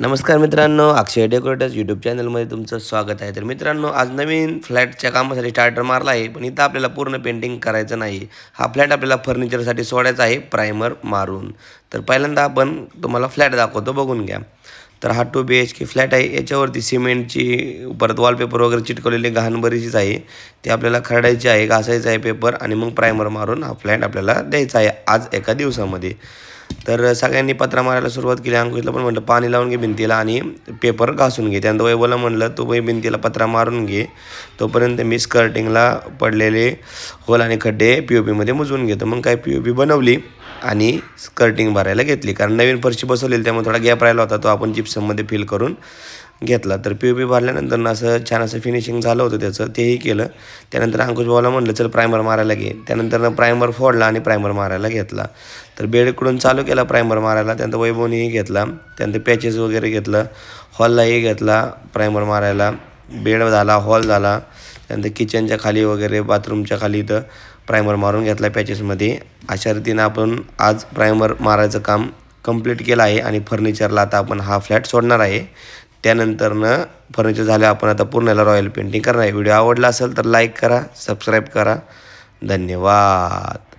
नमस्कार मित्रांनो, अक्षय decorators YouTube चॅनलमध्ये तुमचं स्वागत आहे. तर मित्रांनो, आज नवीन फ्लॅटच्या कामासाठी स्टार्टर मारला आहे, पण इथं आपल्याला पूर्ण पेंटिंग करायचं नाही. हा फ्लॅट आपल्याला फर्निचरसाठी सोडायचा आहे प्रायमर मारून. तर पहिल्यांदा आपण तुम्हाला फ्लॅट दाखवतो, बघून घ्या. तर हा 2 BHK फ्लॅट आहे. याच्यावरती सिमेंटची परत वॉलपेपर वगैरे चिटकवलेली घाण बरीचीच आहे. ते आपल्याला खरडायची आहे, घासायचं आहे पेपर आणि मग प्रायमर मारून हा फ्लॅट आपल्याला द्यायचा आहे आज एका दिवसामध्ये. तर सगळ्यांनी पत्रा मारायला सुरुवात केली. अंकुशला पण म्हटलं पाणी लावून घे भिंतीला आणि पेपर घासून घे. त्यानंतर वैभवला म्हटलं तू भिंतीला पत्रा मारून घे, तोपर्यंत मी स्कर्टिंगला पडलेले होल आणि खड्डे POPमध्ये मुजवून घेतो. मग काय POP बनवली आणि स्कर्टिंग भरायला घेतली, कारण नवीन फरशी बसवलेली त्यामुळे थोडा गॅप राहिला होता, तो आपण जिप्सममध्ये फिल करून घेतला. तर POP भरल्यानंतर असं छान असं फिनिशिंग झालं होतं त्याचं, तेही केलं. त्यानंतर अंकुश भाऊला म्हटलं चल प्रायमर मारायला घे. त्यानंतर प्रायमर फोडला आणि प्रायमर मारायला घेतला. तर बेडकडून चालू केला प्रायमर मारायला. त्यानंतर वैभवनेही घेतला. त्यानंतर पॅचेस वगैरे घेतलं, हॉललाही घेतला प्रायमर मारायला. बेड झाला, हॉल झाला. त्यानंतर किचनच्या खाली वगैरे बाथरूमच्या खाली इथं प्रायमर मारून घेतला पॅचेसमध्ये. अशा रीतीनं आपण आज प्रायमर मारायचं काम कंप्लीट केलं आहे आणि फर्निचरला आता आपण हा फ्लॅट सोडणार आहे. त्यानंतरनं फर्निचर झालं, आपण आता पूर्ण रॉयल पेंटिंग करणार आहे. व्हिडिओ आवडला असेल तर लाईक करा, सबस्क्राईब करा. धन्यवाद.